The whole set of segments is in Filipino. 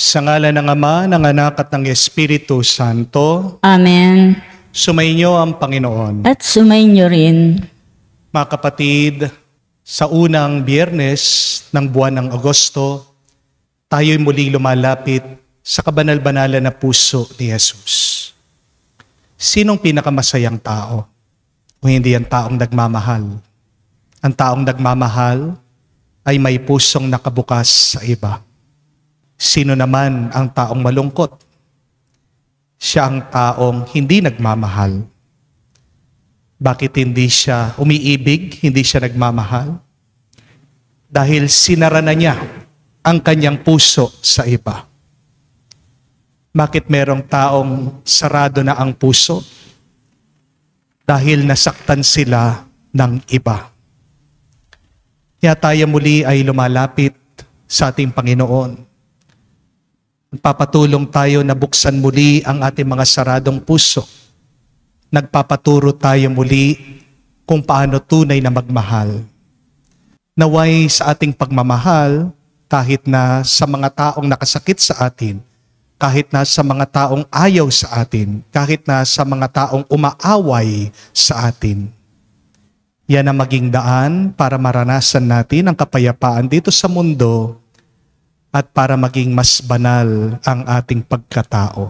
Sa ngalan ng Ama, ng Anak at ng Espiritu Santo. Amen. Sumainyo ang Panginoon. At sumainyo rin. Mga kapatid, sa unang Biyernes ng buwan ng Agosto, tayo'y muling lumalapit sa kabanal-banalan na puso ni Jesus. Sinong pinakamasayang tao? O hindi ang taong nagmamahal? Ang taong nagmamahal ay may pusong nakabukas sa iba. Sino naman ang taong malungkot? Siya ang taong hindi nagmamahal. Bakit hindi siya umiibig, hindi siya nagmamahal? Dahil sinara na niya ang kanyang puso sa iba. Bakit merong taong sarado na ang puso? Dahil nasaktan sila ng iba. Kaya tayo muli ay lumalapit sa ating Panginoon. Nagpapatulong tayo na buksan muli ang ating mga saradong puso. Nagpapaturo tayo muli kung paano tunay na magmahal. Naway sa ating pagmamahal, kahit na sa mga taong nakasakit sa atin, kahit na sa mga taong ayaw sa atin, kahit na sa mga taong umaaway sa atin. Yan ang maging daan para maranasan natin ang kapayapaan dito sa mundo at para maging mas banal ang ating pagkatao.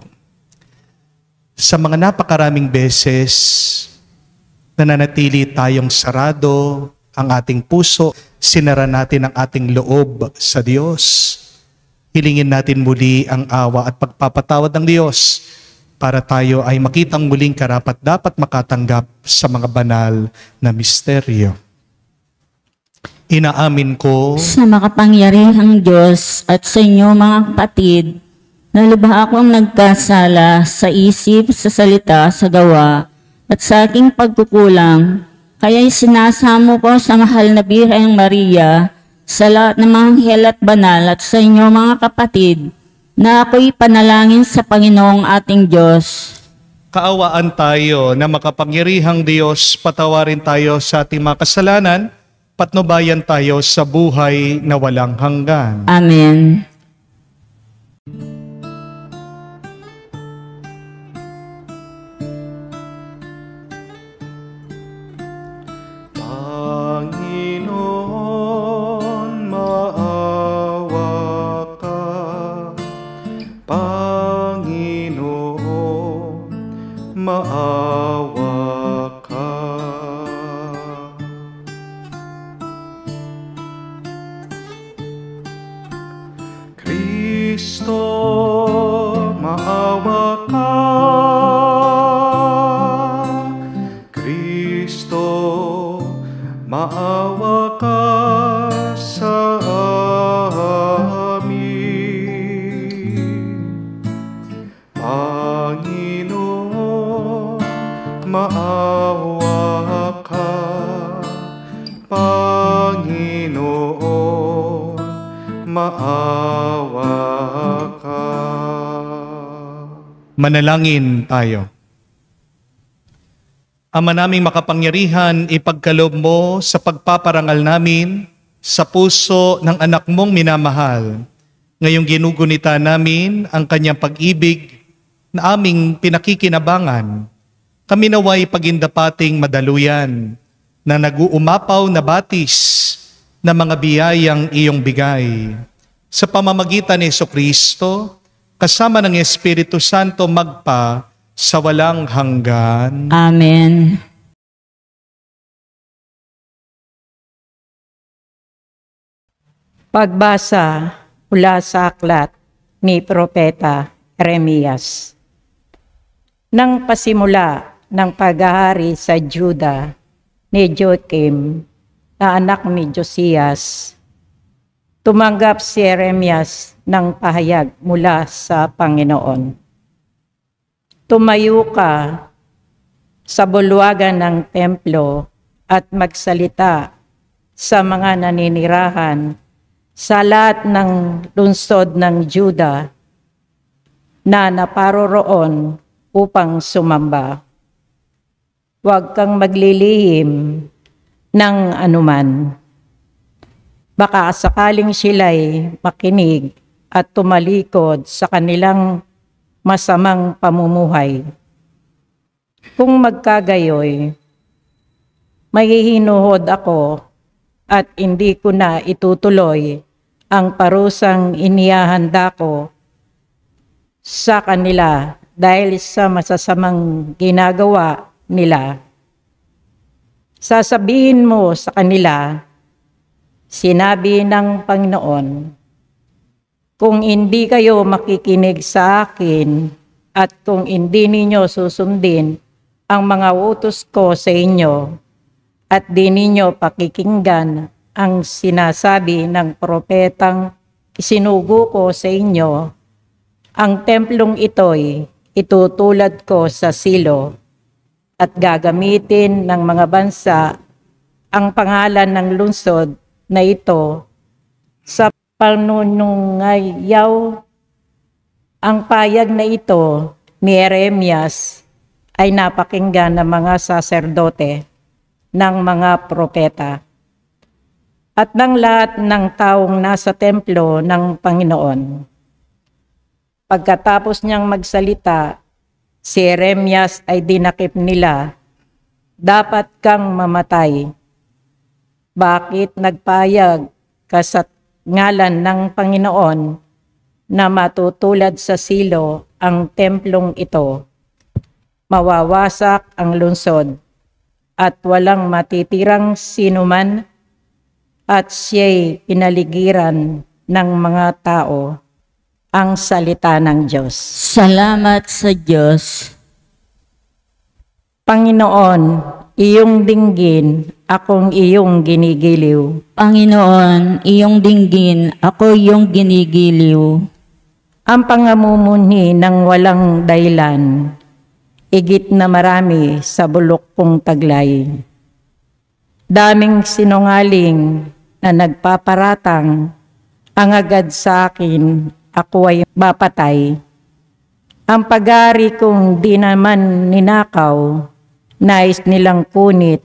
Sa mga napakaraming beses, nananatili tayong sarado ang ating puso, sinara natin ang ating loob sa Diyos. Hilingin natin muli ang awa at pagpapatawad ng Diyos para tayo ay makitang muling karapat-dapat makatanggap sa mga banal na misteryo. Inaamin ko Sa makapangyarihang Diyos at sa inyo mga kapatid, na lubha akong nagkasala sa isip, sa salita, sa gawa, at sa aking pagkukulang, kaya'y sinasamo ko sa mahal na Birheng Maria, sa lahat ng mga anghel at banal at sa inyo mga kapatid, na ako'y panalangin sa Panginoong ating Diyos. kaawaan tayo na makapangyarihang Diyos, patawarin tayo sa ating mga kasalanan, patnubayan tayo sa buhay na walang hanggan. Amen. Panginoon, maawa ka. Panginoon, maawa ka. Kristo, maawa ka. Kristo, maawa ka sa amin. Panginoon, maawa ka. Panginoon, maawa ka. Manalangin tayo. Ama naming makapangyarihan, ipagkaloob mo sa pagpaparangal namin sa puso ng anak mong minamahal. Ngayong ginugunita namin ang kanyang pag-ibig na aming pinakikinabangan. Kami naway pagindapating madaluyan na nag-uumapaw na batis na mga biyayang iyong bigay. Sa pamamagitan ni Jesucristo, kasama ng Espiritu Santo magpa sa walang hanggan. Amen. Pagbasa mula sa aklat ni Propeta Jeremias. Nang pasimula ng paghahari sa Juda ni Joachim na anak ni Josias, tumanggap si Jeremias ng pahayag mula sa Panginoon. Tumayo ka sa bulwagan ng templo at magsalita sa mga naninirahan sa lahat ng lungsod ng Juda na naparoroon upang sumamba. Huwag kang maglilihim ng anuman. Baka sakaling sila'y makinig at tumalikod sa kanilang masamang pamumuhay. Kung magkagayoy, mahihinuhod ako at hindi ko na itutuloy ang parusang inihahanda ko sa kanila dahil sa masasamang ginagawa nila. Sasabihin mo sa kanila, sinabi ng Panginoon, kung hindi kayo makikinig sa akin at kung hindi ninyo susundin ang mga utos ko sa inyo at di ninyo pakikinggan ang sinasabi ng propetang isinugo ko sa inyo, ang templong ito'y itutulad ko sa silo at gagamitin ng mga bansa ang pangalan ng lungsod na ito sa panunungayaw. Ang payag na ito ni Jeremias ay napakinggan ng mga saserdote, ng mga propeta, at ng lahat ng taong nasa templo ng Panginoon. Pagkatapos niyang magsalita, si Jeremias ay dinakip nila, dapat kang mamatay. Bakit nagpayag ka sa ngalan ng Panginoon na matutulad sa silo ang templong ito? Mawawasak ang lungsod at walang matitirang sinuman at siya'y pinaligiran ng mga tao. Ang salita ng Diyos. Salamat sa Diyos. Panginoon, iyong dinggin, akong iyong ginigiliw. Panginoon, iyong dinggin, ako iyong ginigiliw. Ang pangamumuhi ng walang dahilan, igit na marami sa bulok kong taglay. Daming sinungaling na nagpaparatang, ang agad sa akin, ako ay mapatay. Ang pag-ari kong di naman ninakaw, nais nilang kunit,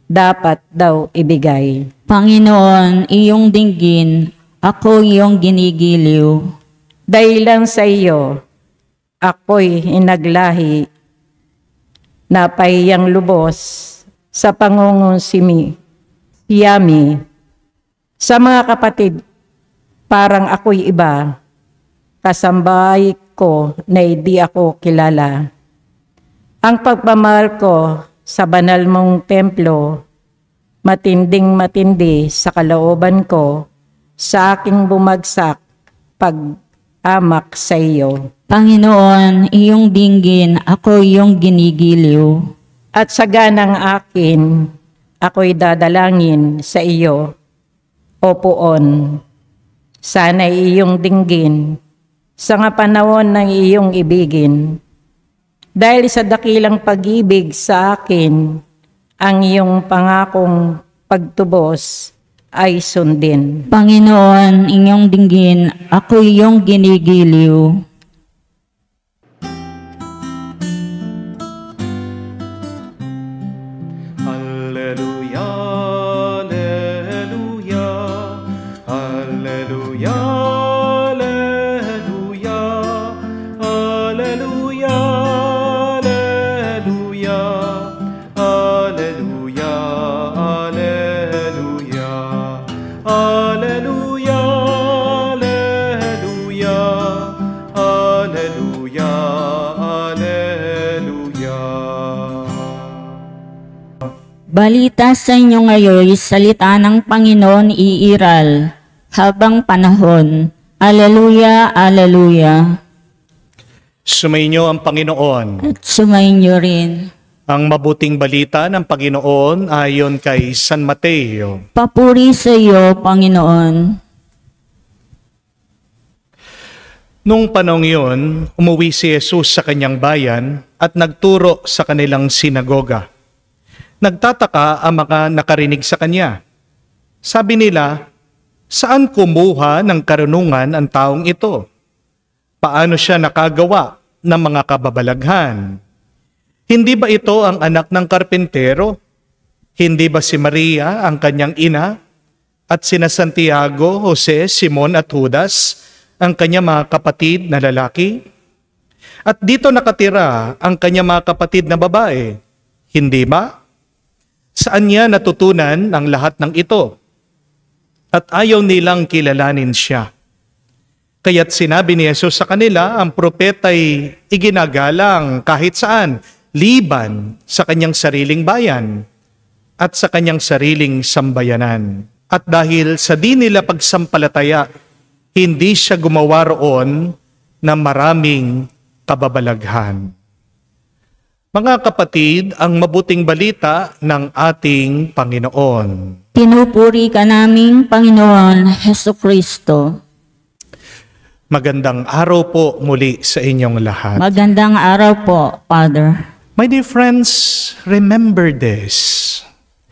dapat daw ibigay. Panginoon, iyong dinggin, ako iyong ginigiliw. Dahilan sa iyo, ako'y hinaglahi, napahiyang lubos sa pangungusimi, siyami. Sa mga kapatid, parang ako'y iba, kasambahay ko na hindi ako kilala. Ang pagmamahal ko sa banal mong templo, matinding matindi sa kalooban ko, sa aking bumagsak pag-amak sa iyo. Panginoon, iyong dinggin, ako iyong ginigiliw. At sa ganang akin, ako'y dadalangin sa iyo, O Poon. Sana'y iyong dinggin, sa nga panahon ng iyong ibigin. Dahil sa dakilang pag-ibig sa akin, ang iyong pangakong pagtubos ay sundin. Panginoon, iyong dinggin, ako iyong ginigiliw. Alleluia, alleluia, alleluia, alleluia, alleluia, alleluia, alleluia, alleluia, alleluia, alleluia, alleluia, alleluia. Balita sa inyo ngayon, salita ng Panginoon iiral, habang panahon. Alleluia, alleluia. Sumainyo ang Panginoon. At sumainyo rin. Ang mabuting balita ng Panginoon ayon kay San Mateo. Papuri sa iyo, Panginoon. Nung panahong yun, umuwi si Jesus sa kanyang bayan at nagturo sa kanilang sinagoga. Nagtataka ang mga nakarinig sa kanya. Sabi nila, saan kumuha ng karunungan ang taong ito? Paano siya nakagawa ng mga kababalaghan? Hindi ba ito ang anak ng karpentero? Hindi ba si Maria ang kanyang ina? At sina Santiago, Jose, Simon at Judas ang kanyang mga kapatid na lalaki? At dito nakatira ang kanyang mga kapatid na babae. Hindi ba? Saan niya natutunan ang lahat ng ito? At ayaw nilang kilalanin siya. Kaya't sinabi ni Jesus sa kanila, ang propeta'y iginagalang kahit saan, liban sa kanyang sariling bayan at sa kanyang sariling sambayanan. At dahil sa di nila pagsampalataya, hindi siya gumawa roon ng maraming kababalaghan. Mga kapatid, ang mabuting balita ng ating Panginoon. Pinupuri ka naming Panginoon Hesukristo. Magandang araw po muli sa inyong lahat. Magandang araw po, Father. My dear friends, remember this.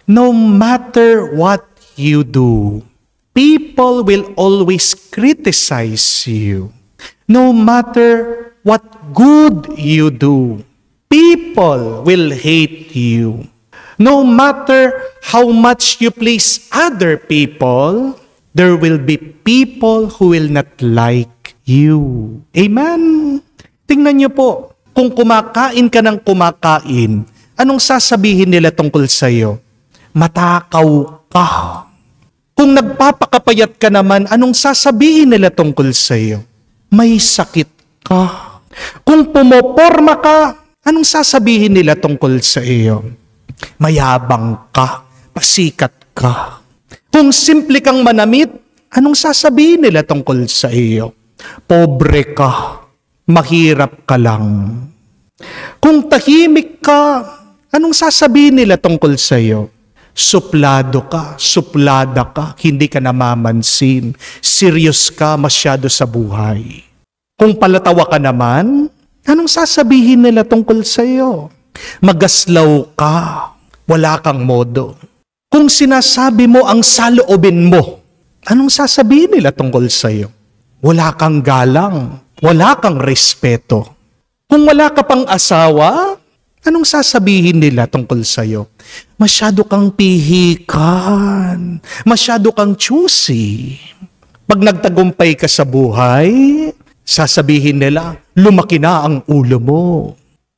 No matter what you do, people will always criticize you. No matter what good you do, people will hate you. No matter how much you please other people, there will be people who will not like you. Amen? Tingnan niyo po, kung kumakain ka ng kumakain, anong sasabihin nila tungkol sa iyo? Matakaw ka. Kung nagpapakapayat ka naman, anong sasabihin nila tungkol sa iyo? May sakit ka. Kung pumoporma ka, anong sasabihin nila tungkol sa iyo? Mayabang ka, pasikat ka. Kung simple kang manamit, anong sasabihin nila tungkol sa iyo? Pobre ka, mahirap ka lang. Kung tahimik ka, anong sasabihin nila tungkol sa iyo? Suplado ka, suplada ka, hindi ka namamansin, serious ka masyado sa buhay. Kung palatawa ka naman, anong sasabihin nila tungkol sa iyo? Magaslaw ka, wala kang modo. Kung sinasabi mo ang saloobin mo, anong sasabihin nila tungkol sa iyo? Wala kang galang, wala kang respeto. Kung wala ka pang asawa, anong sasabihin nila tungkol sa iyo? Masyado kang pihikan, masyado kang choosy. Pag nagtagumpay ka sa buhay, sasabihin nila, lumaki na ang ulo mo.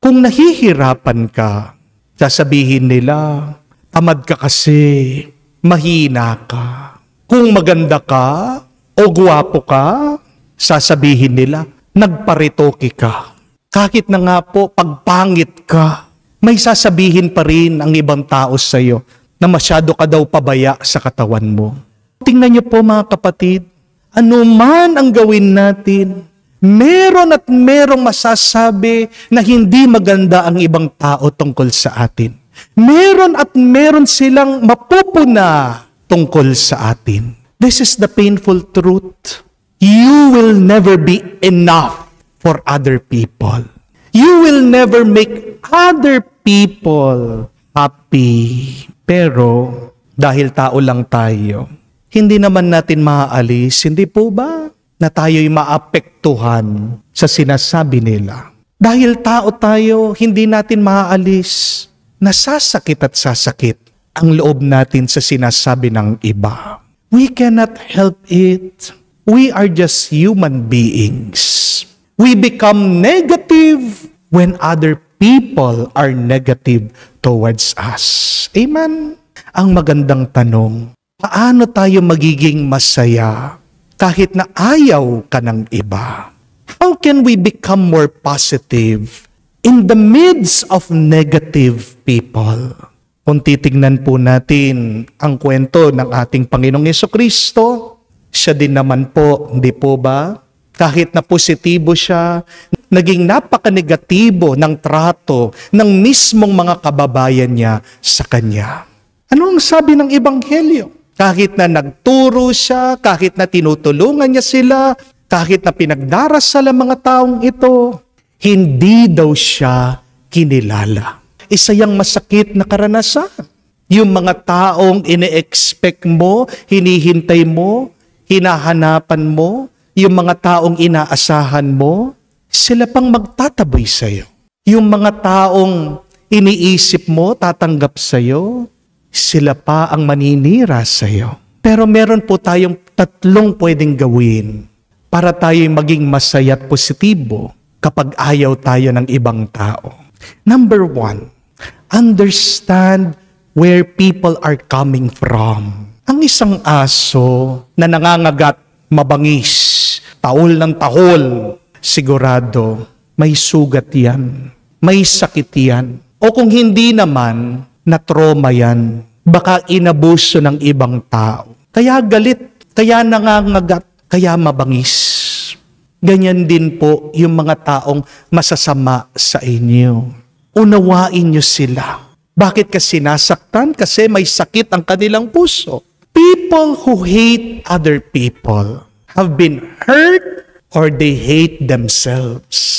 Kung nahihirapan ka, sasabihin nila, tamad ka kasi, mahina ka. Kung maganda ka o gwapo ka, sasabihin nila, nagparitoke ka. Kahit na nga po, pagpangit ka, may sasabihin pa rin ang ibang tao sa iyo na masyado ka daw pabaya sa katawan mo. Tingnan niyo po mga kapatid, ano man ang gawin natin, meron at merong masasabi na hindi maganda ang ibang tao tungkol sa atin. Meron at meron silang mapupuna tungkol sa atin. This is the painful truth. You will never be enough for other people. You will never make other people happy. Pero dahil tao lang tayo, hindi naman natin maaalis, hindi po ba, na tayo'y maapektuhan sa sinasabi nila. Dahil tao tayo, hindi natin maaalis, nasasakit at sasakit ang loob natin sa sinasabi ng iba. We cannot help it. We are just human beings. We become negative when other people are negative towards us. Amen? Ang magandang tanong, paano tayo magiging masaya kahit na ayaw ka ng iba? How can we become more positive in the midst of negative people? Kung titignan po natin ang kwento ng ating Panginoong Hesukristo, siya din naman po, hindi po ba? Kahit na positibo siya, naging napaka-negatibo ng trato ng mismong mga kababayan niya sa kanya. Ano ang sabi ng Ebanghelyo? Kahit na nagturo siya, kahit na tinutulungan niya sila, kahit na pinagdarasal ang mga taong ito, hindi daw siya kinilala. Isa yang masakit na karanasan. Yung mga taong ine-expect mo, hinihintay mo, hinahanapan mo, yung mga taong inaasahan mo, sila pang magtataboy sa'yo. Yung mga taong iniisip mo, tatanggap sa'yo, sila pa ang maninira sa'yo. Pero meron po tayong tatlong pwedeng gawin para tayo maging masaya at positibo kapag ayaw tayo ng ibang tao. Number 1, understand where people are coming from. Ang isang aso na nangangagat, mabangis, tahol ng tahol, sigurado may sugat yan, may sakit yan. O kung hindi naman, na-trauma yan. Baka inabuso ng ibang tao. Kaya galit, kaya nangangagat, kaya mabangis. Ganyan din po yung mga taong masasama sa inyo. Unawain nyo sila. Bakit kasi nasaktan? Kasi may sakit ang kanilang puso. People who hate other people have been hurt or they hate themselves.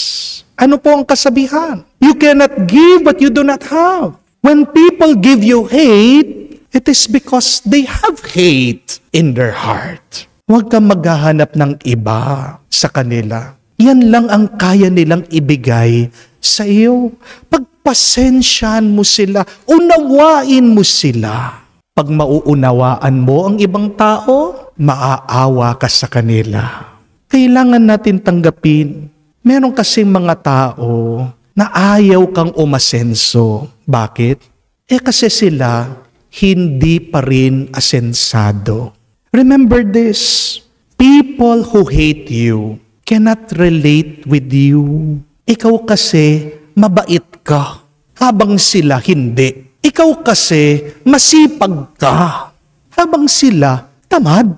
Ano po ang kasabihan? You cannot give what you do not have. When people give you hate, it is because they have hate in their heart. Huwag kang maghahanap ng iba sa kanila. Yan lang ang kaya nilang ibigay sa iyo. Pagpasensyahan mo sila, unawain mo sila. Pag mauunawaan mo ang ibang tao, maaawa ka sa kanila. Kailangan natin tanggapin. Meron kasing mga tao na ayaw kang umasenso. Bakit? Kasi sila hindi pa rin asensado. Remember this, people who hate you cannot relate with you. Ikaw kasi mabait ka, habang sila hindi. Ikaw kasi masipag ka, habang sila tamad.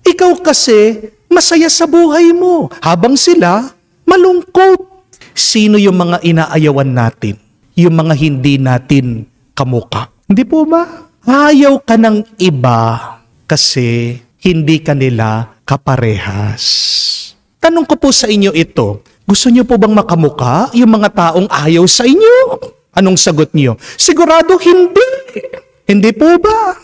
Ikaw kasi masaya sa buhay mo, habang sila malungkot. Sino yung mga inaayawan natin? Yung mga hindi natin kamukha. Hindi po ba? Ayaw ka ng iba kasi hindi ka nila kaparehas. Tanong ko po sa inyo ito, gusto niyo po bang makamukha yung mga taong ayaw sa inyo? Anong sagot niyo? Sigurado hindi. Hindi po ba?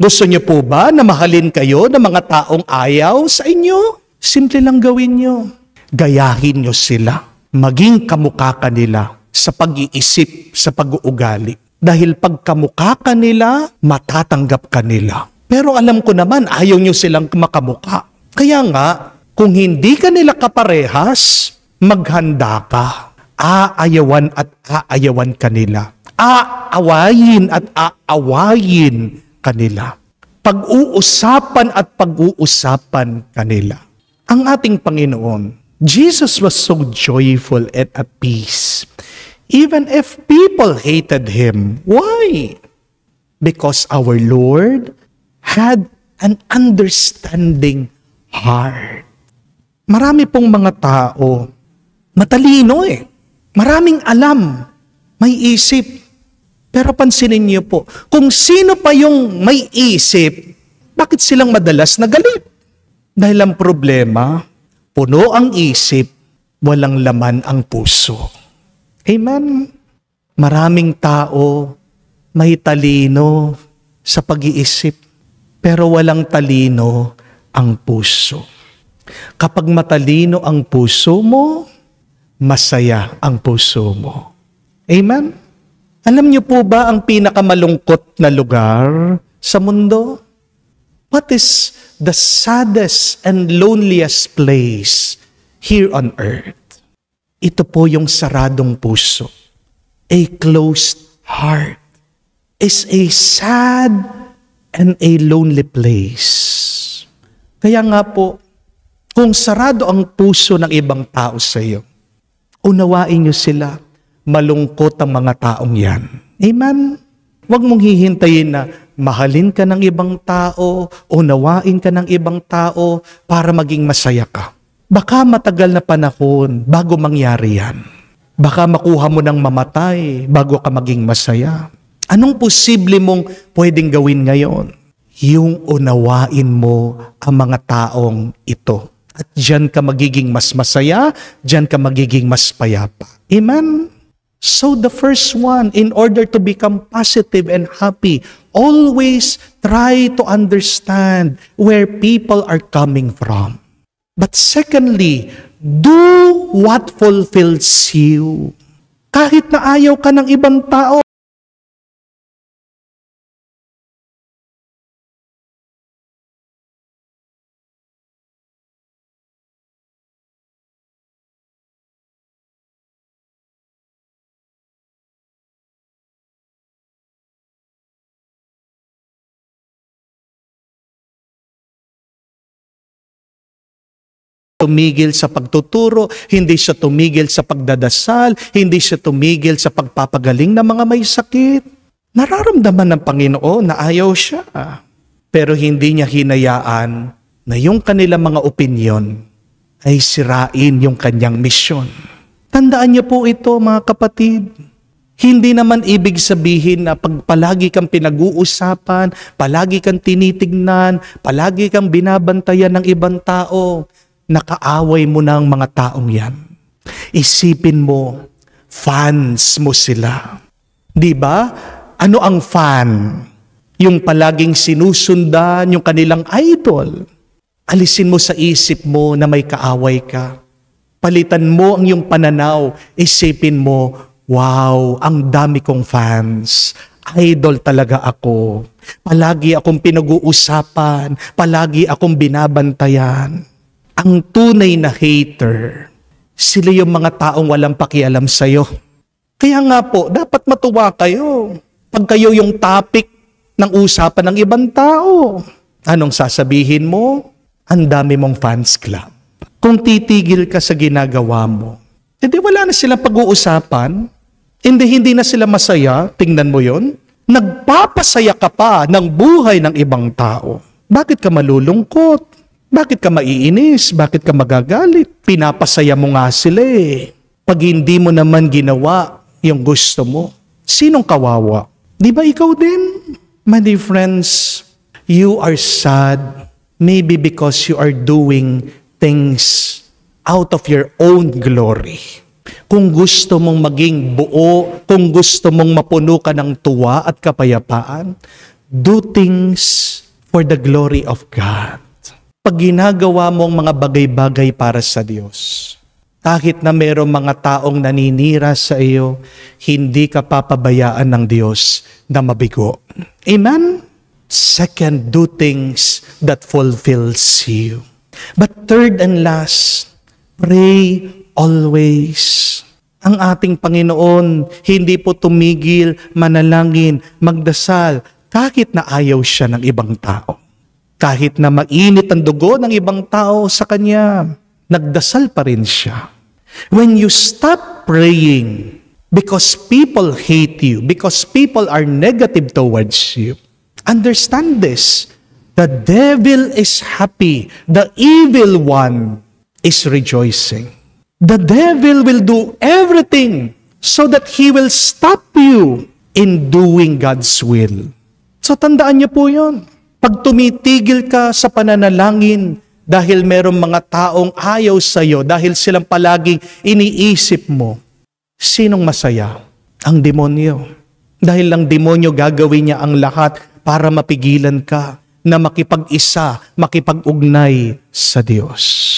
Gusto niyo po ba na mahalin kayo ng mga taong ayaw sa inyo? Simple lang gawin niyo. Gayahin niyo sila. Maging kamukha ka nila sa pag-iisip, sa pag-uugali. Dahil pag kamukha ka nila, matatanggap ka nila. Pero alam ko naman, ayaw niyo silang makamukha. Kaya nga, kung hindi ka nila kaparehas, maghanda ka. Aayawan at aayawan ka nila. Aawayin at aawayin ka nila. Pag-uusapan at pag-uusapan ka nila. Ang ating Panginoon, Jesus was so joyful and at peace. Even if people hated Him. Why? Because our Lord had an understanding heart. Marami pong mga tao, matalino Maraming alam, may isip. Pero pansinin niyo po, kung sino pa yung may isip, bakit silang madalas na galit? Dahil ang problema, puno ang isip, walang laman ang puso. Amen? Maraming tao may talino sa pag-iisip, pero walang talino ang puso. Kapag matalino ang puso mo, masaya ang puso mo. Amen? Alam niyo po ba ang pinakamalungkot na lugar sa mundo? What is the saddest and loneliest place here on earth? Ito po yung saradong puso. A closed heart is a sad and a lonely place. Kaya nga po, kung sarado ang puso ng ibang tao sa iyo, unawain niyo sila, malungkot ang mga taong yan. Amen? Huwag mong hihintayin na mahalin ka ng ibang tao, unawain ka ng ibang tao para maging masaya ka. Baka matagal na panahon bago mangyari yan. Baka makuha mo ng mamatay bago ka maging masaya. Anong posible mong pwedeng gawin ngayon? Yung unawain mo ang mga taong ito. At diyan ka magiging mas masaya, diyan ka magiging mas payapa. Amen? So the first one, in order to become positive and happy, always try to understand where people are coming from. But secondly, do what fulfills you. Kahit na ayaw ka ng ibang tao, tumigil sa pagtuturo, hindi siya tumigil sa pagdadasal, hindi siya tumigil sa pagpapagaling ng mga may sakit. Nararamdaman ng Panginoon na ayaw siya. Pero hindi niya hinayaan na yung kanilang mga opinyon ay sirain yung kanyang misyon. Tandaan niyo po ito, mga kapatid. Hindi naman ibig sabihin na pag palagi kang pinag-uusapan, palagi kang tinitignan, palagi kang binabantayan ng ibang tao, nakaaway mo na ang mga taong yan. Isipin mo, fans mo sila. Di ba? Ano ang fan? Yung palaging sinusundan, yung kanilang idol. Alisin mo sa isip mo na may kaaway ka. Palitan mo ang iyong pananaw. Isipin mo, wow, ang dami kong fans. Idol talaga ako. Palagi akong pinag-uusapan. Palagi akong binabantayan. Ang tunay na hater, sila yung mga taong walang pakialam sa'yo. Kaya nga po, dapat matuwa kayo. Pag kayo yung topic ng usapan ng ibang tao, anong sasabihin mo? Ang dami mong fans club. Kung titigil ka sa ginagawa mo, hindi wala na silang pag-uusapan, hindi na sila masaya, tingnan mo yon. Nagpapasaya ka pa ng buhay ng ibang tao. Bakit ka malulungkot? Bakit ka maiinis? Bakit ka magagalit? Pinapasaya mo nga sila eh. Pag hindi mo naman ginawa yung gusto mo, sinong kawawa? Di ba ikaw din? My dear friends, you are sad maybe because you are doing things out of your own glory. Kung gusto mong maging buo, kung gusto mong mapuno ka ng tuwa at kapayapaan, do things for the glory of God. Pag ginagawa mo ang mga bagay-bagay para sa Diyos, kahit na mayroong mga taong naninira sa iyo, hindi ka papabayaan ng Diyos na mabigo. Amen? Second, do things that fulfills you. But third and last, pray always. Ang ating Panginoon, hindi po tumigil, manalangin, magdasal, kahit na ayaw siya ng ibang tao. Kahit na mainit ang dugo ng ibang tao sa Kanya, nagdasal pa rin siya. When you stop praying because people hate you, because people are negative towards you, understand this. The devil is happy. The evil one is rejoicing. The devil will do everything so that he will stop you in doing God's will. So tandaan niyo po yun. Pag tumitigil ka sa pananalangin dahil merong mga taong ayaw sa'yo, dahil silang palaging iniisip mo, sinong masaya? Ang demonyo. Dahil lang demonyo gagawin niya ang lahat para mapigilan ka na makipag-isa, makipag-ugnay sa Diyos.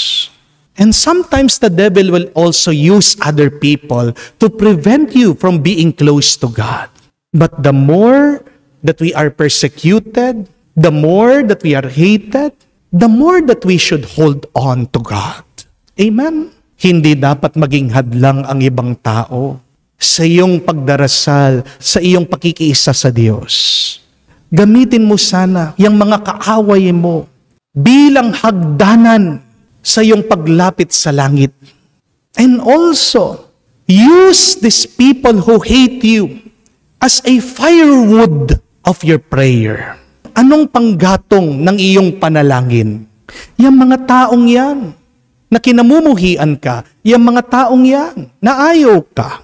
And sometimes the devil will also use other people to prevent you from being close to God. But the more that we are persecuted, the more that we are hated, the more that we should hold on to God. Amen? Hindi dapat maging hadlang ang ibang tao sa iyong pagdarasal, sa iyong pakikiisa sa Diyos. Gamitin mo sana yung mga kaaway mo bilang hagdanan sa iyong paglapit sa langit. And also, use these people who hate you as a firewood of your prayer. Anong panggatong ng iyong panalangin? Yung mga taong yan na kinamumuhian ka, yung mga taong yan na ayaw ka.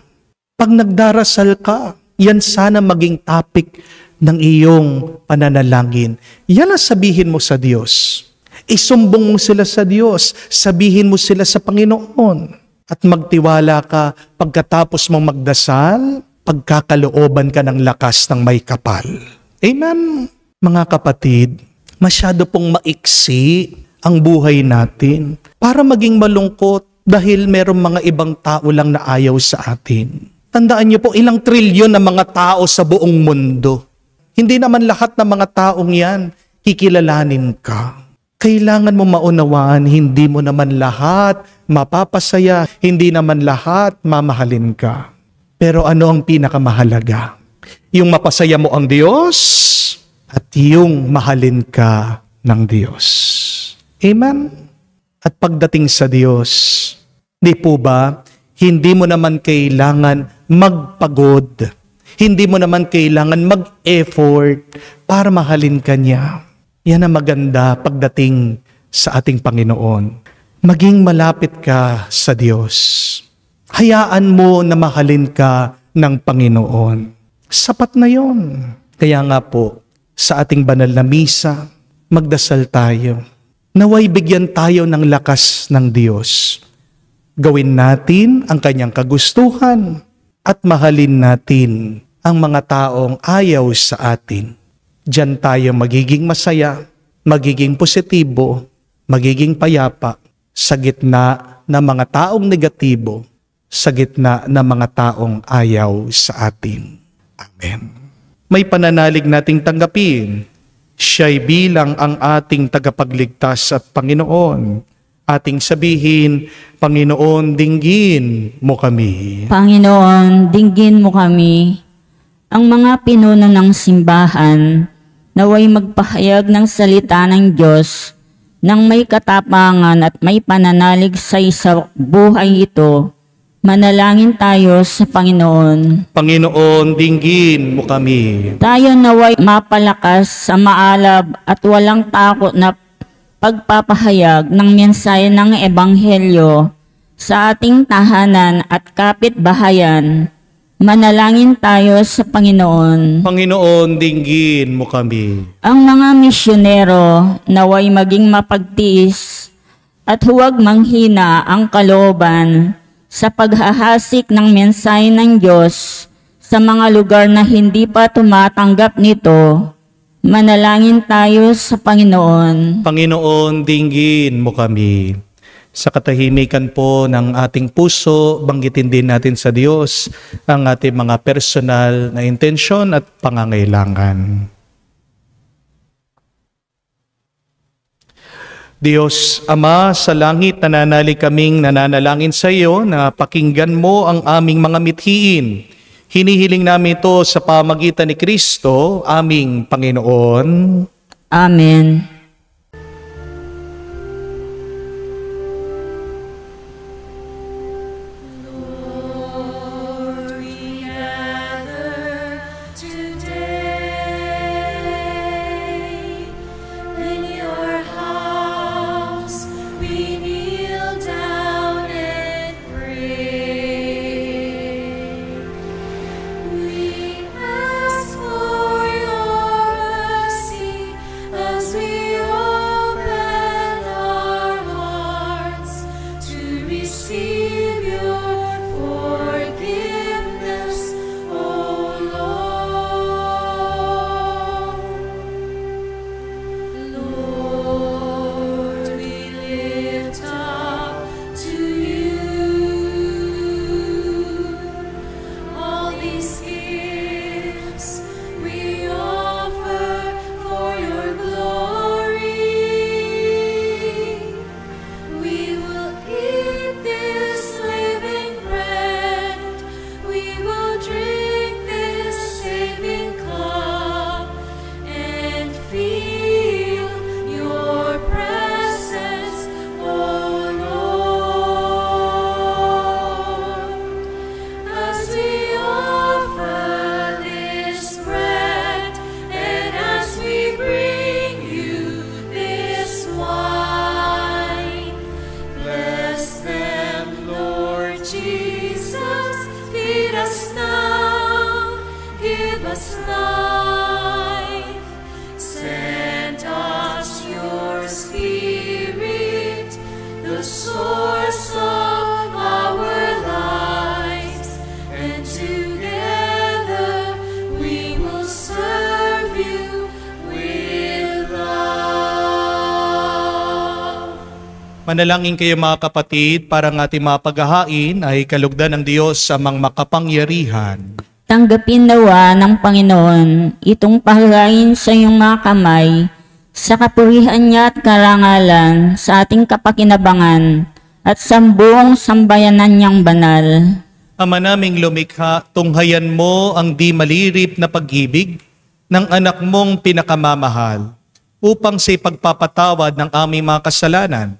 Pag nagdarasal ka, yan sana maging topic ng iyong pananalangin. Yan ang sabihin mo sa Diyos. Isumbong mo sila sa Diyos. Sabihin mo sila sa Panginoon. At magtiwala ka pagkatapos mong magdasal, pagkakalooban ka ng lakas ng may kapal. Amen? Mga kapatid, masyado pong maiksi ang buhay natin para maging malungkot dahil merong mga ibang tao lang na ayaw sa atin. Tandaan niyo po, ilang trilyon na mga tao sa buong mundo. Hindi naman lahat ng mga taong yan kikilalanin ka. Kailangan mo maunawaan, hindi mo naman lahat mapapasaya, hindi naman lahat mamahalin ka. Pero ano ang pinakamahalaga? Yung mapasaya mo ang Diyos at yung mahalin ka ng Diyos. Amen? at pagdating sa Diyos. Di po ba, hindi mo naman kailangan magpagod. Hindi mo naman kailangan mag-effort para mahalin ka niya. Yan ang maganda pagdating sa ating Panginoon. Maging malapit ka sa Diyos. Hayaan mo na mahalin ka ng Panginoon. Sapat na yon. Kaya nga po, sa ating banal na misa, magdasal tayo. Naway bigyan tayo ng lakas ng Diyos. Gawin natin ang kanyang kagustuhan at mahalin natin ang mga taong ayaw sa atin. Diyan tayo magiging masaya, magiging positibo, magiging payapa sa gitna ng mga taong negatibo, sa gitna ng mga taong ayaw sa atin. Amen. May pananalig nating tanggapin. Siya'y bilang ang ating tagapagligtas at Panginoon. Ating sabihin, Panginoon, dinggin mo kami. Panginoon, dinggin mo kami. Ang mga pinuno ng simbahan, naway magpahayag ng salita ng Diyos nang may katapangan at may pananalig sa buhay ito. Manalangin tayo sa Panginoon. Panginoon, dinggin mo kami. Tayo naway mapalakas sa maalab at walang takot na pagpapahayag ng mensahe ng Ebanghelyo sa ating tahanan at kapitbahayan. Manalangin tayo sa Panginoon. Panginoon, dinggin mo kami. Ang mga misyonero naway maging mapagtiis at huwag manghina ang kalooban sa paghahasik ng mensahe ng Diyos sa mga lugar na hindi pa tumatanggap nito. Manalangin tayo sa Panginoon. Panginoon, dinggin mo kami. Sa katahimikan po ng ating puso, banggitin din natin sa Diyos ang ating mga personal na intensyon at pangangailangan. Diyos, Ama, sa langit nananalig kaming nananalangin sa iyo na pakinggan mo ang aming mga mithiin. Hinihiling namin ito sa pamagitan ni Kristo, aming Panginoon. Amen. Manalangin kayo mga kapatid para ng ating mga paghahain ay kalugdan ng Diyos sa mga makapangyarihan. Tanggapin nawa ng Panginoon itong pahalain sa iyong mga kamay sa kapurihan niya at karangalan sa ating kapakinabangan at sa buong sambayanan niyang banal. Ama naming lumikha, tunghayan mo ang di malirip na pag-ibig ng anak mong pinakamamahal upang sa ipagpapatawad ng aming mga kasalanan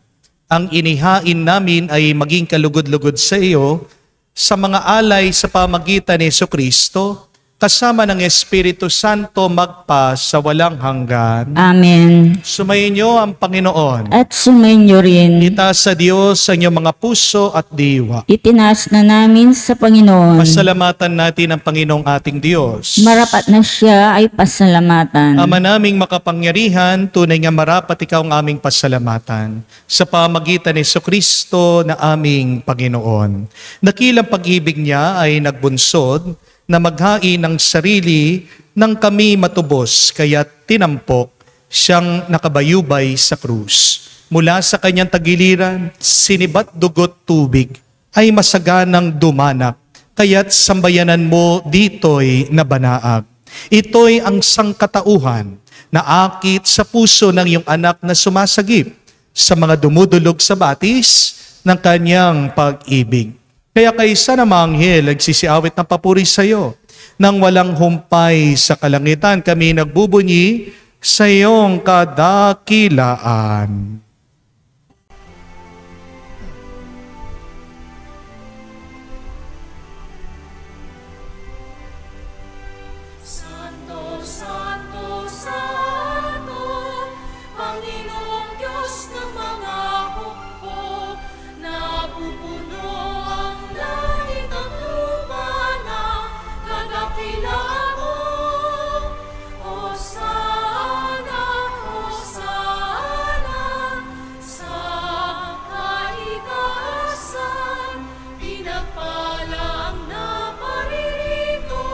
ang inihain namin ay maging kalugod-lugod sa iyo sa mga alay sa pamagitan ni Jesucristo, kasama ng Espiritu Santo magpa sa walang hanggan. Amen. Sumayin niyo ang Panginoon. At sumainyo rin. Itaas sa Diyos sa inyong mga puso at diwa. Itinaas na namin sa Panginoon. Pasalamatan natin ang Panginoong ating Diyos. Marapat na siya ay pasalamatan. Ama naming makapangyarihan, tunay nga marapat ikaw ang aming pasalamatan sa pamagitan ni Jesucristo na aming Panginoon. Dakilang pag-ibig niya ay nagbunsod na maghain ng sarili nang kami matubos, kaya tinampok siyang nakabayubay sa krus. Mula sa kanyang tagiliran, sinibat dugot tubig, ay masaganang dumanak, kaya't sambayanan mo dito'y nabanaag. Ito'y ang sangkatauhan na akit sa puso ng iyong anak na sumasagip sa mga dumudulog sa batis ng kanyang pag-ibig. Kaya kaysa na mga anghel nagsisiawit ng papuri sa iyo, nang walang humpay sa kalangitan kami nagbubunyi sa iyong kadakilaan. Santo, Santo, Santo, Panginoong Diyos ng mga hukbo, napupuno ang langit at lupa ng kadakilaan mo. Hosana, Hosana, sa kaitaasan, pinagpala ang naparito.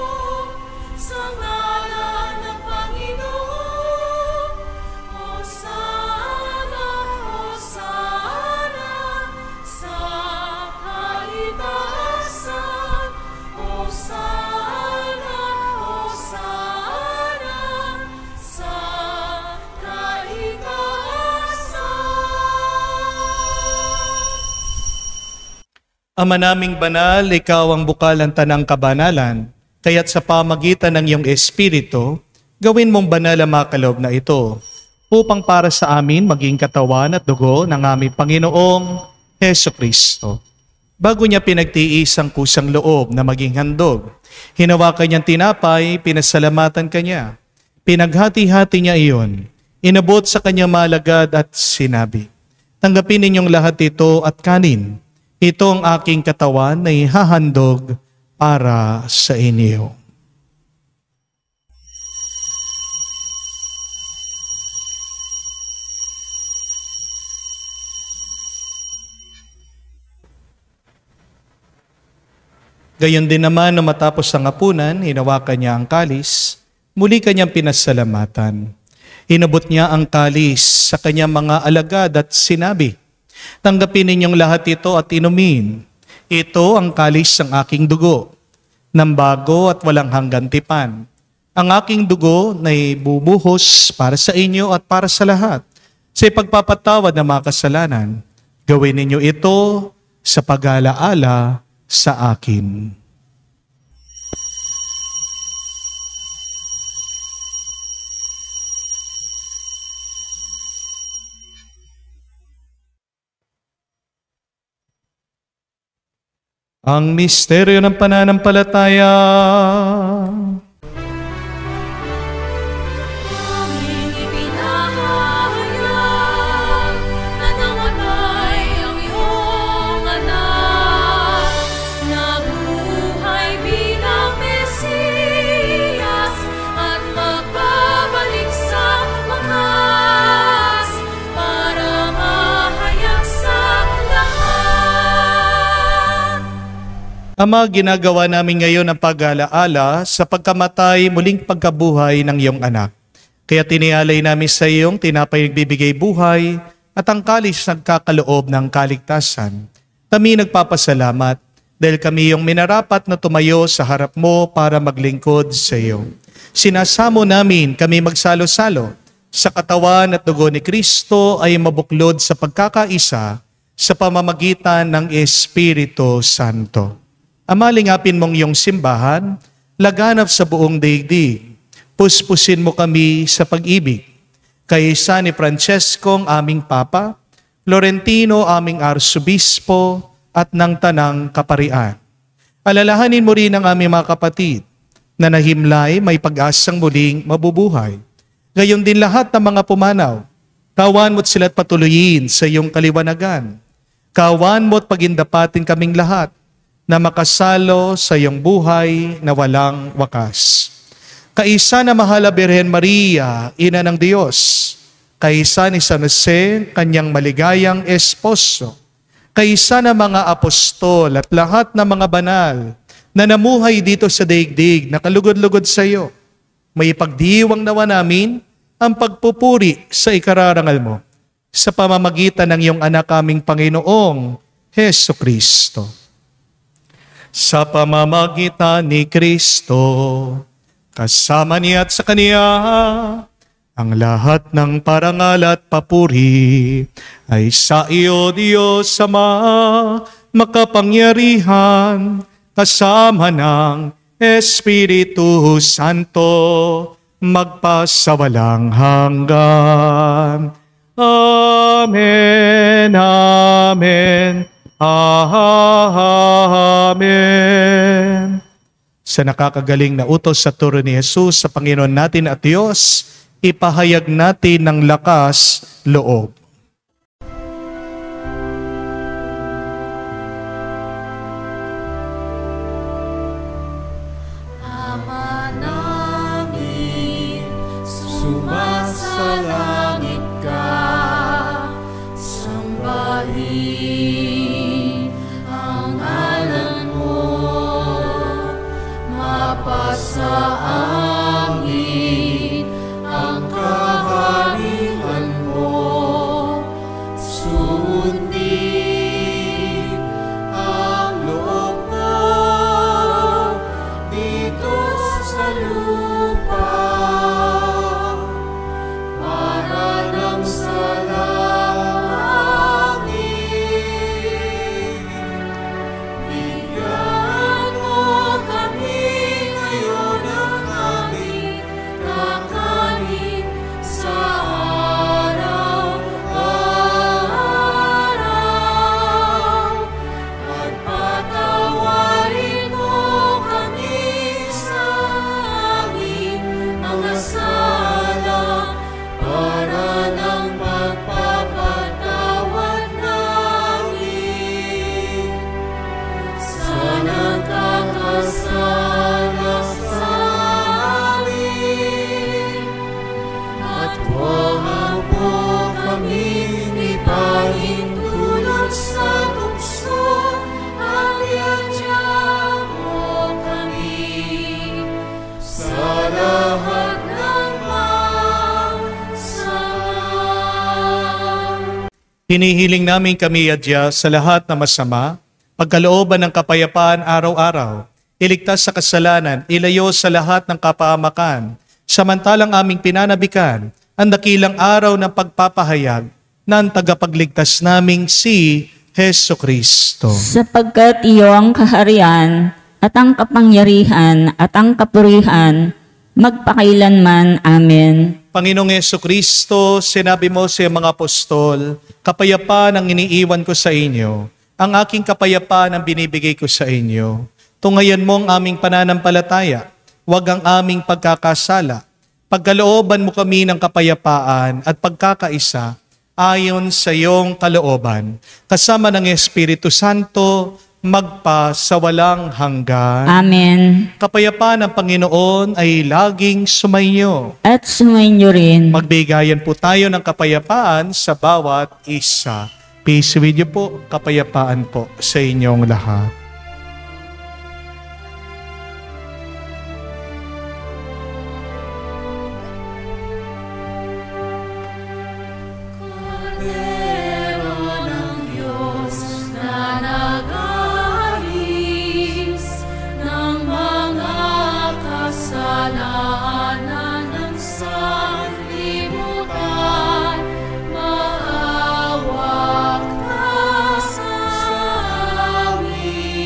Sa ngalan ng Panginoon, Hosana, Hosana, sa kaitaasan, Hosana, Hosana, sa kaitaasan. Ama naming banal, ikaw ang bukalan tanang kabanalan, kaya't sa pamagitan ng iyong Espiritu, gawin mong banal ang mga kaloob na ito, upang para sa amin maging katawan at dugo ng aming Panginoong Hesukristo. Bago niya pinagtiis ang kusang loob na maging handog, hinawakan niyang tinapay, pinasalamatan kanya. Pinaghati-hati niya iyon, inabot sa kanyang malagad at sinabi, "Tanggapin ninyong lahat ito at kanin. Ito ang aking katawan na ihahandog para sa inyo." Gayon din naman, nung matapos ang hapunan, hinawakan niya ang kalis, muli kanyang pinasalamatan. Inabot niya ang kalis sa kanyang mga alagad at sinabi, "Tanggapin ninyong lahat ito at inumin. Ito ang kalis ng aking dugo, ng bago at walang hanggan tipan. Ang aking dugo na ibubuhos para sa inyo at para sa lahat, sa ipagpapatawad ng mga kasalanan. Gawin ninyo ito sa pag-alaala sa akin." Ang misteryo ng pananampalataya. Aming ipinahayag na namatay ang iyong anak, nabuhay bilang Mesiyas at magbabalik sa wakas para mahayag sa lahat. Ama, ginagawa namin ngayon ang pag-alaala sa pagkamatay, muling pagkabuhay ng iyong anak. Kaya tinialay namin sa iyong tinapay nagbibigay buhay at ang kalis nagkakaloob ng kaligtasan. Kami nagpapasalamat dahil kami yung minarapat na tumayo sa harap mo para maglingkod sa iyo. Sinasamo namin kami magsalo-salo sa katawan at dugo ni Kristo ay mabuklod sa pagkakaisa sa pamamagitan ng Espiritu Santo. Ama, lingapin mong iyong simbahan, laganap sa buong daigdig. Puspusin mo kami sa pag-ibig. Kay San Francesco, ang aming Papa, Florentino, aming arsobispo, at ng Tanang Kaparian. Alalahanin mo rin ang aming mga kapatid na nahimlay may pag-asang muling mabubuhay. Gayon din lahat ng mga pumanaw. Kawan mo't sila't patuloyin sa iyong kaliwanagan. Kawan mo't pagindapatin kaming lahat na makasalo sa iyong buhay na walang wakas. Kaisa na Mahala Birhen Maria, Ina ng Diyos, kaisa ni San Jose, kanyang maligayang esposo, kaisa na mga apostol at lahat ng mga banal na namuhay dito sa daigdig na kalugod-lugod sa iyo, may ipagdiwang nawa namin ang pagpupuri sa ikararangal mo sa pamamagitan ng iyong anak aming Panginoong Heso Kristo. Sa pamamagitan ni Kristo, kasama niya at sa Kaniya, ang lahat ng parangal at papuri ay sa iyo, Diyos Ama, makapangyarihan, kasama ng Espiritu Santo, magpasawalang hanggan. Amen, amen, amen. Sa nakakagaling na utos sa turo ni Jesus sa Panginoon natin at Diyos, ipahayag natin ng lakas loob. Ama namin, sumasalangit ka, sambahin ang ngalan mo, mapasa amin ang kaharian mo, sundin ang loob mo dito sa lupa, para nang sa langit. Bigyan mo kami ngayon ng aming kakanin sa araw-araw, at patawarin mo kami sa aming mga sala, para ng pagpapatawad namin sa nagkakasala sa amin. At huwag mo kaming ipahintulot sa tukso, at iadya mo kami sa lahat ng masama. Hinihiling namin kami, Adya, sa lahat na masama, pagkalooban ng kapayapaan araw-araw, iligtas sa kasalanan, ilayo sa lahat ng kapahamakan, samantalang aming pinanabikan ang dakilang araw ng pagpapahayag ng tagapagligtas naming si Heso Kristo. Sapagkat iyo ang kaharian at ang kapangyarihan at ang kapurihan magpakailanman. Amen. Panginoong Heso Kristo, sinabi mo sa mga apostol, kapayapaan ang iniiwan ko sa inyo, ang aking kapayapaan ang binibigay ko sa inyo. Tungayan mo ang aming pananampalataya, huwag ang aming pagkakasala. Pagkalooban mo kami ng kapayapaan at pagkakaisa ayon sa iyong kalooban, kasama ng Espiritu Santo, magpa sa walang hanggan. Amen. Kapayapaan ng Panginoon ay laging sumainyo. At sumainyo rin. Magbigayan po tayo ng kapayapaan sa bawat isa. Peace with you po, kapayapaan po sa inyong lahat. Kordero ng Diyos na nag-aalis ng mga kasalanan ng sanlibutan, maawa ka sa amin.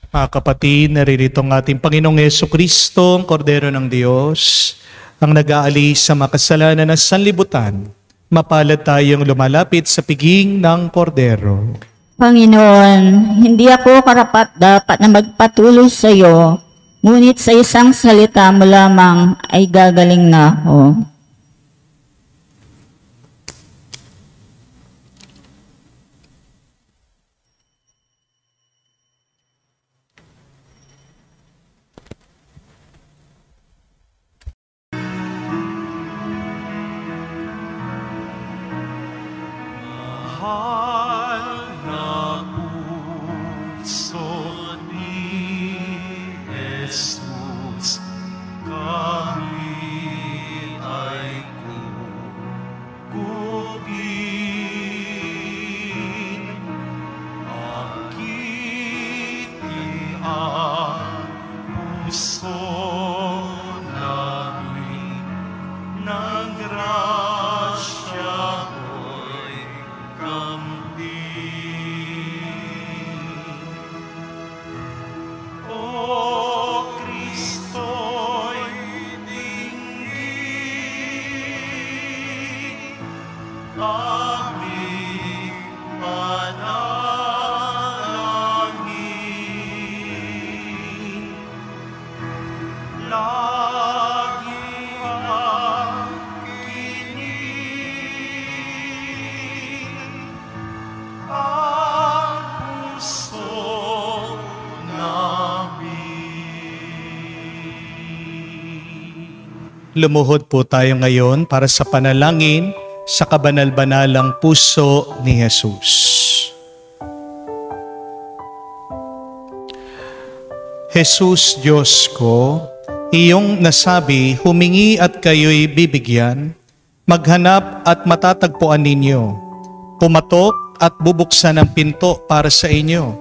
Mga kapatid, naririto ang ating Panginoong Jesucristo, ang Kordero ng Diyos, ang nag-aalis sa makasalanan ng sanlibutan. Mapalad tayong lumalapit sa piging ng Kordero. Panginoon, hindi ako karapat-dapat na magpatuloy sa iyo, ngunit sa isang salita mo lamang ay gagaling na ako. Mahal na puso ni Jesus, kami ay kukubin. Akitin ang puso namin ng grasya mo'y kambing. O Kristo'y dinggin, aming panalangin. Lagi ang kinig ang puso namin. Lumuhod po tayo ngayon para sa panalangin sa kabanal-banalang puso ni Jesus. Jesus, Diyos ko, iyong nasabi, humingi at kayo'y bibigyan, maghanap at matatagpuan ninyo, pumatok at bubuksan ang pinto para sa inyo.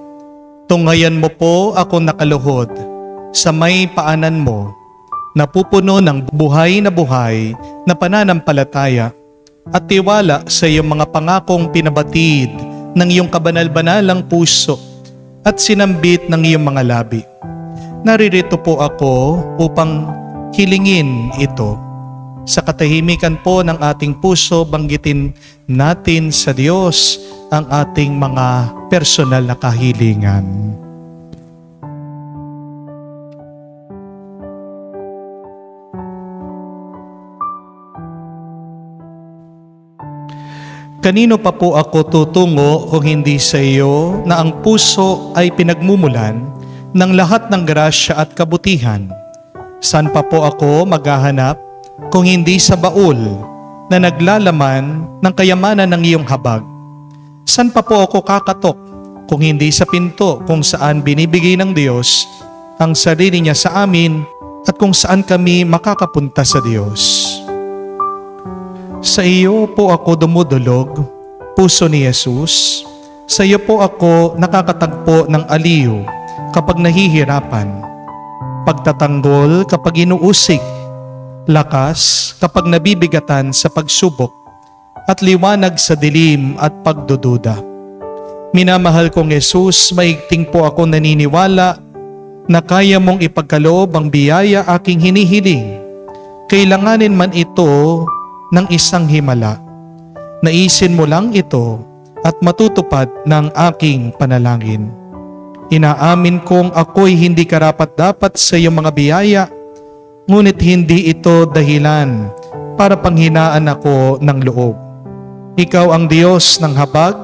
Tunghayan mo po ako nakaluhod sa may paanan mo, napupuno ng buhay na pananampalataya at tiwala sa iyong mga pangakong pinabatid ng iyong kabanal-banalang puso at sinambit ng iyong mga labi. Naririto po ako upang hilingin ito. Sa katahimikan po ng ating puso, banggitin natin sa Diyos ang ating mga personal na kahilingan. Kanino pa po ako tutungo kung hindi sa iyo na ang puso ay pinagmumulan ng lahat ng grasya at kabutihan? Saan pa po ako maghahanap kung hindi sa baul na naglalaman ng kayamanan ng iyong habag? Saan pa po ako kakatok kung hindi sa pinto kung saan binibigay ng Diyos ang sarili niya sa amin at kung saan kami makakapunta sa Diyos? Sa iyo po ako dumudulog, puso ni Jesus. Sa iyo po ako nakakatagpo ng aliw kapag nahihirapan, pagtatanggol kapag inuusig, lakas kapag nabibigatan sa pagsubok, at liwanag sa dilim at pagdududa. Minamahal kong Jesus, maigting po ako naniniwala na kaya mong ipagkaloob ang biyaya aking hinihiling. Kailanganin man ito ng isang himala. Naisin mo lang ito at matutupad ng aking panalangin. Inaamin kong ako'y hindi karapat-dapat sa iyong mga biyaya, ngunit hindi ito dahilan para panghinaan ako ng loob. Ikaw ang Diyos ng habag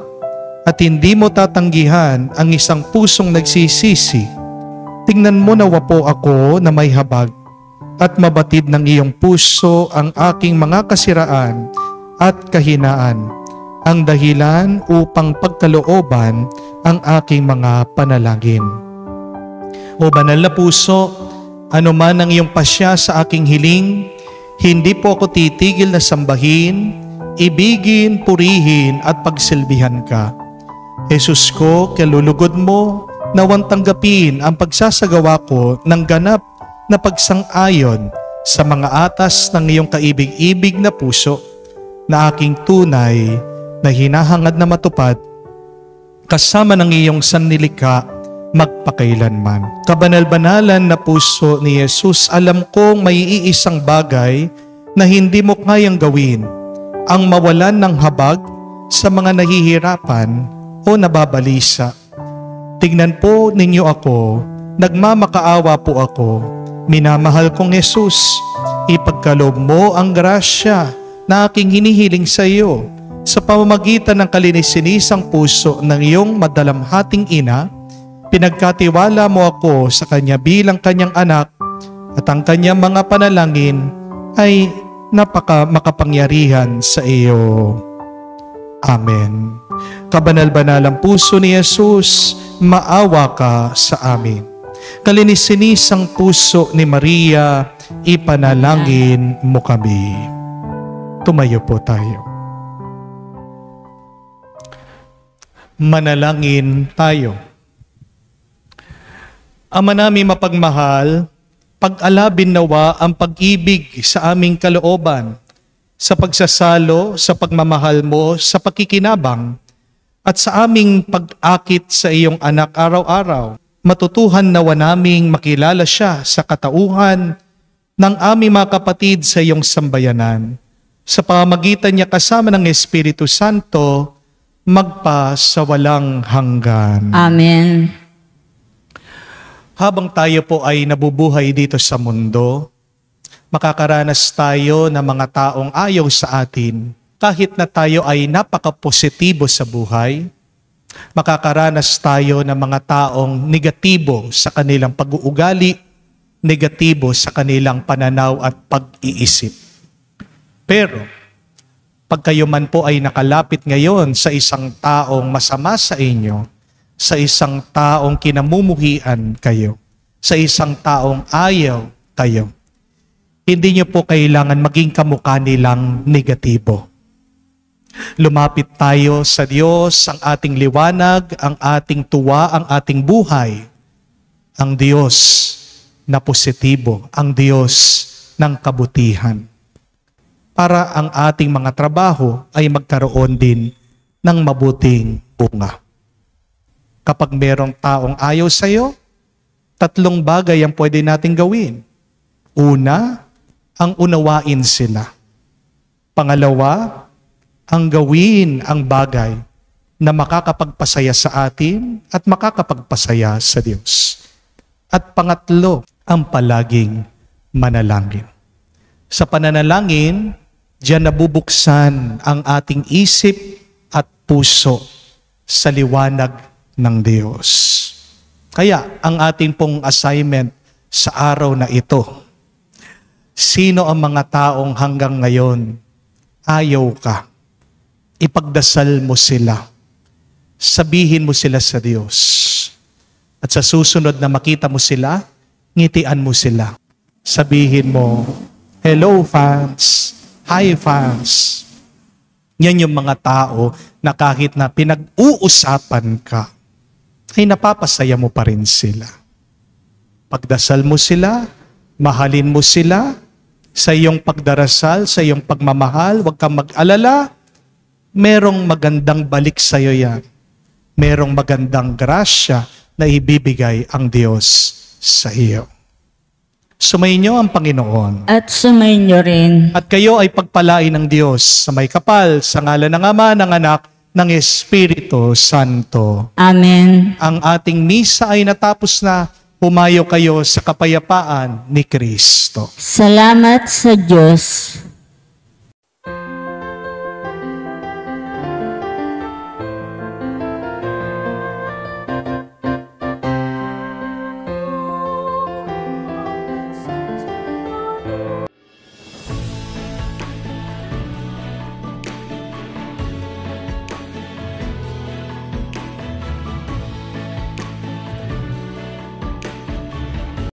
at hindi mo tatanggihan ang isang pusong nagsisisi. Tingnan mo nawa po ako na may habag at mabatid ng iyong puso ang aking mga kasiraan at kahinaan, ang dahilan upang pagkalooban ang aking mga panalangin. O banal na puso, ano man ang iyong pasya sa aking hiling, hindi po ako titigil na sambahin, ibigin, purihin at pagsilbihan ka. Jesus ko, kalulugod mo, nawang tanggapin ang pagsasagawa ko ng ganap na pagsang-ayon sa mga atas ng iyong kaibig-ibig na puso na aking tunay na hinahangad na matupad kasama ng iyong sannilikha magpakailanman. Kabanal-banalan na puso ni Jesus, alam kong may iisang bagay na hindi mo kayang gawin, ang mawalan ng habag sa mga nahihirapan o nababalisa. Tingnan po ninyo ako, nagmamakaawa po ako, minamahal kong Jesus, ipagkaloob mo ang grasya na aking hinihiling sa iyo sa pamamagitan ng kalininisang puso ng iyong madalamhating ina. Pinagkatiwala mo ako sa kanya bilang kanyang anak at ang kanyang mga panalangin ay makapangyarihan sa iyo. Amen. Kabanal-banalang puso ni Jesus, maawa ka sa amin. Kalininisang puso ni Maria, ipanalangin mo kami. Tumayo po tayo. Manalangin tayo. Ama namin mapagmahal, pag-alabin nawa ang pag-ibig sa aming kalooban, sa pagsasalo, sa pagmamahal mo, sa pakikinabang, at sa aming pag-akit sa iyong anak araw-araw. Matutuhan nawa naming makilala siya sa katauhan ng aming mga kapatid sa iyong sambayanan. Sa pamamagitan niya kasama ng Espiritu Santo, magpa sa walang hanggan. Amen. Habang tayo po ay nabubuhay dito sa mundo, makakaranas tayo ng mga taong ayaw sa atin. Kahit na tayo ay napaka-positibo sa buhay, makakaranas tayo ng mga taong negatibo sa kanilang pag-uugali, negatibo sa kanilang pananaw at pag-iisip. Pero, pag kayo man po ay nakalapit ngayon sa isang taong masama sa inyo, sa isang taong kinamumuhian kayo, sa isang taong ayaw kayo, hindi nyo po kailangan maging kamukha nilang negatibo. Lumapit tayo sa Diyos, ang ating liwanag, ang ating tuwa, ang ating buhay. Ang Diyos na positibo, ang Diyos ng kabutihan. Para ang ating mga trabaho ay magkaroon din ng mabuting bunga. Kapag merong taong ayaw sa'yo, 3 bagay ang pwede nating gawin. Una, ang unawain sila. Pangalawa, ang gawin ang bagay na makakapagpasaya sa atin at makakapagpasaya sa Diyos. At pangatlo, ang palaging manalangin. Sa pananalangin, diyan nabubuksan ang ating isip at puso sa liwanag ng Diyos. Kaya ang ating pong assignment sa araw na ito, sino ang mga taong hanggang ngayon ayaw ka? Ipagdasal mo sila. Sabihin mo sila sa Diyos. At sa susunod na makita mo sila, ngitian mo sila. Sabihin mo, hello fans, hi fans. Yan yung mga tao na kahit na pinag-uusapan ka, ay napapasaya mo pa rin sila. Pagdasal mo sila, mahalin mo sila, sa iyong pagdarasal, sa iyong pagmamahal, huwag kang mag-alala, merong magandang balik sa iyo yan. Merong magandang grasya na ibibigay ang Diyos sa iyo. Sumainyo ang Panginoon. At sumainyo rin. At kayo ay pagpalain ng Diyos sa may kapal, sa ngalan ng Ama, ng Anak, ng Espiritu Santo. Amen. Ang ating misa ay natapos na. Humayo kayo sa kapayapaan ni Kristo. Salamat sa Diyos.